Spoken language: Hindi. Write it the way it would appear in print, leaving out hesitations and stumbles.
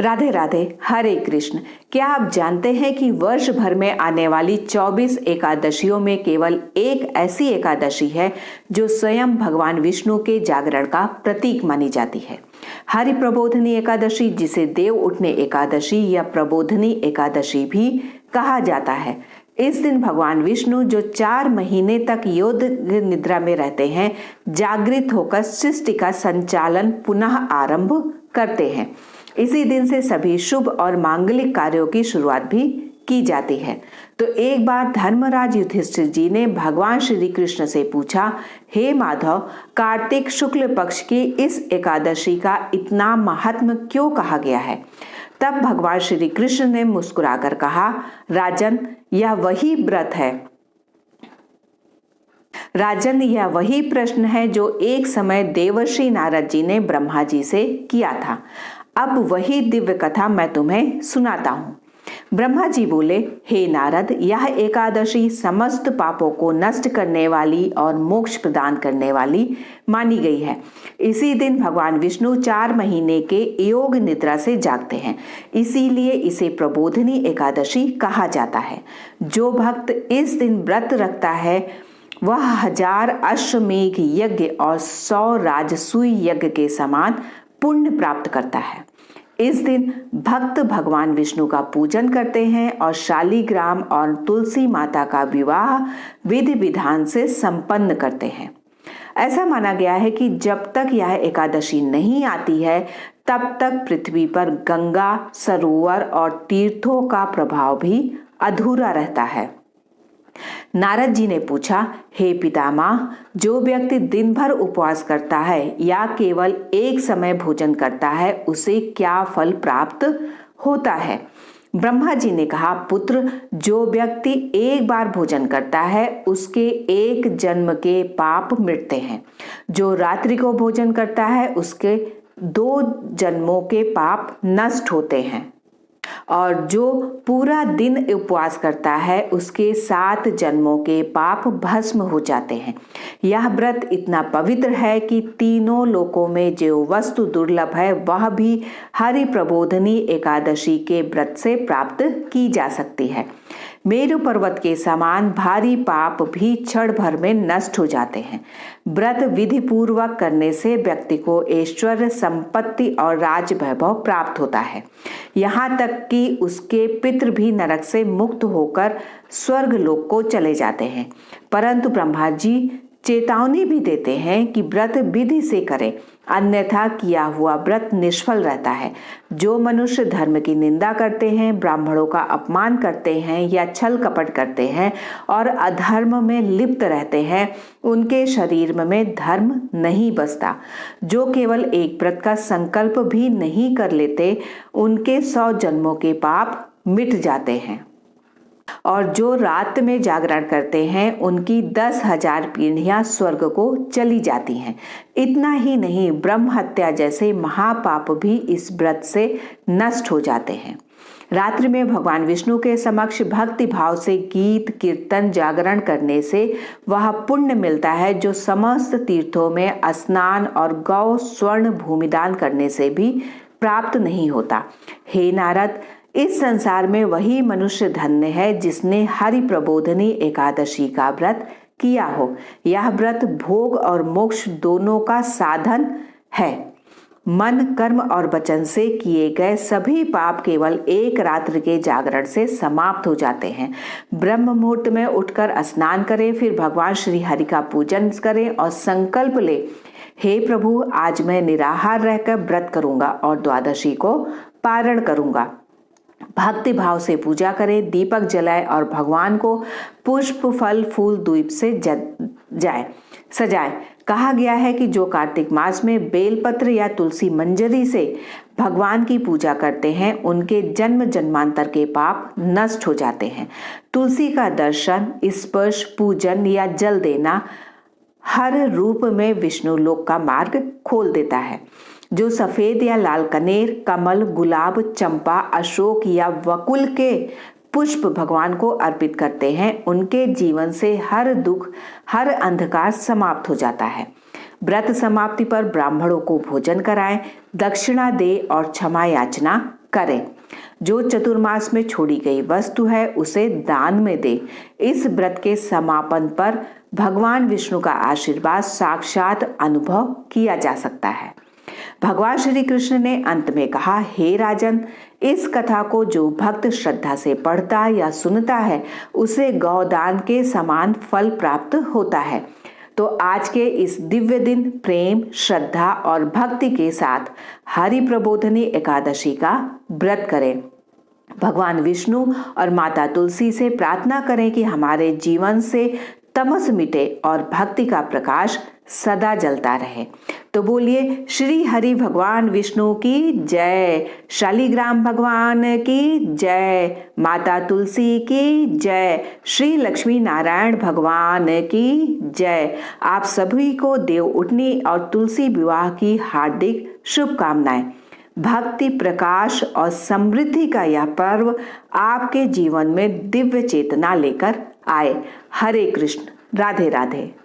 राधे राधे। हरे कृष्ण। क्या आप जानते हैं कि वर्ष भर में आने वाली 24 एकादशियों में केवल एक ऐसी एकादशी है जो स्वयं भगवान विष्णु के जागरण का प्रतीक मानी जाती है। हरि प्रबोधनी एकादशी, जिसे देव उठने एकादशी या प्रबोधनी एकादशी भी कहा जाता है। इस दिन भगवान विष्णु, जो 4 महीने तक योग निद्रा में रहते हैं, जागृत होकर सृष्टि का संचालन पुनः आरंभ करते हैं। इसी दिन से सभी शुभ और मांगलिक कार्यों की शुरुआत भी की जाती है। तो एक बार धर्मराज युधिष्ठिर जी ने भगवान श्री कृष्ण से पूछा, हे माधव, कार्तिक शुक्ल पक्ष की इस एकादशी का इतना महात्म्य क्यों कहा गया है? तब भगवान श्री कृष्ण ने मुस्कुराकर कहा, राजन, यह वही व्रत है। राजन, यह वही प्रश्न है जो एक समय देवर्षि नारद जी ने ब्रह्मा जी से किया था। अब वही दिव्य कथा मैं तुम्हें सुनाता हूँ। ब्रह्मा जी बोले, हे नारद, यह एकादशी समस्त पापों को नष्ट करने वाली और मोक्ष प्रदान करने वाली मानी गई है। इसी दिन भगवान विष्णु 4 महीने के योग निद्रा से जागते हैं, इसीलिए इसे प्रबोधनी एकादशी कहा जाता है। जो भक्त इस दिन व्रत रखता है वह 1000 अश्वमेघ यज्ञ और 100 राजसूय यज्ञ के समान पुण्य प्राप्त करता है। इस दिन भक्त भगवान विष्णु का पूजन करते हैं और शालीग्राम और तुलसी माता का विवाह विधि विधान से संपन्न करते हैं। ऐसा माना गया है कि जब तक यह एकादशी नहीं आती है तब तक पृथ्वी पर गंगा, सरोवर और तीर्थों का प्रभाव भी अधूरा रहता है। नारद जी ने पूछा, हे पितामह, जो व्यक्ति दिन भर उपवास करता है या केवल एक समय भोजन करता है, उसे क्या फल प्राप्त होता है? ब्रह्मा जी ने कहा, पुत्र, जो व्यक्ति एक बार भोजन करता है उसके एक जन्म के पाप मिटते हैं। जो रात्रि को भोजन करता है उसके 2 जन्मों के पाप नष्ट होते हैं और जो पूरा दिन उपवास करता है उसके 7 जन्मों के पाप भस्म हो जाते हैं। यह व्रत इतना पवित्र है कि तीनों लोकों में जो वस्तु दुर्लभ है वह भी हरि प्रबोधनी एकादशी के व्रत से प्राप्त की जा सकती है। मेरु पर्वत के समान भारी पाप भी क्षण भर में नष्ट हो जाते हैं। व्रत विधि पूर्वक करने से व्यक्ति को ऐश्वर्य, संपत्ति और राज वैभव प्राप्त होता है। यहाँ तक कि उसके पितृ भी नरक से मुक्त होकर स्वर्ग लोक को चले जाते हैं। परंतु ब्रह्मा जी चेतावनी भी देते हैं कि व्रत विधि से करें, अन्यथा किया हुआ व्रत निष्फल रहता है। जो मनुष्य धर्म की निंदा करते हैं, ब्राह्मणों का अपमान करते हैं या छल कपट करते हैं और अधर्म में लिप्त रहते हैं, उनके शरीर में धर्म नहीं बसता। जो केवल एक व्रत का संकल्प भी नहीं कर लेते, उनके 100 जन्मों के पाप मिट जाते हैं। और जो रात में जागरण करते हैं उनकी 10,000 पीढ़ियां स्वर्ग को चली जाती हैं। इतना ही नहीं, ब्रह्म हत्या जैसे महापाप भी इस व्रत से नष्ट हो जाते हैं। रात्रि में भगवान विष्णु के समक्ष भक्ति भाव से गीत, कीर्तन, जागरण करने से वह पुण्य मिलता है जो समस्त तीर्थों में स्नान और गौ स्वर्ण भूमिदान करने से भी प्राप्त नहीं होता। हे नारद, इस संसार में वही मनुष्य धन्य है जिसने हरि प्रबोधनी एकादशी का व्रत किया हो। यह व्रत भोग और मोक्ष दोनों का साधन है। मन, कर्म और वचन से किए गए सभी पाप केवल एक रात्रि के जागरण से समाप्त हो जाते हैं। ब्रह्म मुहूर्त में उठकर स्नान करें, फिर भगवान श्री हरि का पूजन करें और संकल्प ले, हे प्रभु, आज मैं निराहार रहकर व्रत करूंगा और द्वादशी को पारण करूंगा। भक्ति भाव से पूजा करें, दीपक जलाए और भगवान को पुष्प, फल, फूल, द्वीप से सजाए। कहा गया है कि जो कार्तिक मास में बेलपत्र या तुलसी मंजरी से भगवान की पूजा करते हैं उनके जन्म जन्मांतर के पाप नष्ट हो जाते हैं। तुलसी का दर्शन, स्पर्श, पूजन या जल देना हर रूप में विष्णु लोक का मार्ग खोल देता है। जो सफेद या लाल कनेर, कमल, गुलाब, चंपा, अशोक या वकुल के पुष्प भगवान को अर्पित करते हैं, उनके जीवन से हर दुख, हर अंधकार समाप्त हो जाता है। व्रत समाप्ति पर ब्राह्मणों को भोजन कराएं, दक्षिणा दे और क्षमा याचना करें। जो चतुर्मास में छोड़ी गई वस्तु है उसे दान में दे। इस व्रत के समापन पर भगवान विष्णु का आशीर्वाद साक्षात अनुभव किया जा सकता है। भगवान श्री कृष्ण ने अंत में कहा, हे राजन, इस कथा को जो भक्त श्रद्धा से पढ़ता या सुनता है उसे गौदान के समान फल प्राप्त होता है। तो आज के इस दिव्य दिन प्रेम, श्रद्धा और भक्ति के साथ हरि प्रबोधनी एकादशी का व्रत करें। भगवान विष्णु और माता तुलसी से प्रार्थना करें कि हमारे जीवन से तमस मिटे और भक्ति का प्रकाश सदा जलता रहे। तो बोलिए श्री हरि भगवान विष्णु की जय, शालिग्राम भगवान की जय, माता तुलसी की जय, श्री लक्ष्मी नारायण भगवान की जय। आप सभी को देव उठनी और तुलसी विवाह की हार्दिक शुभकामनाएं। भक्ति, प्रकाश और समृद्धि का यह पर्व आपके जीवन में दिव्य चेतना लेकर आए। हरे कृष्ण, राधे राधे।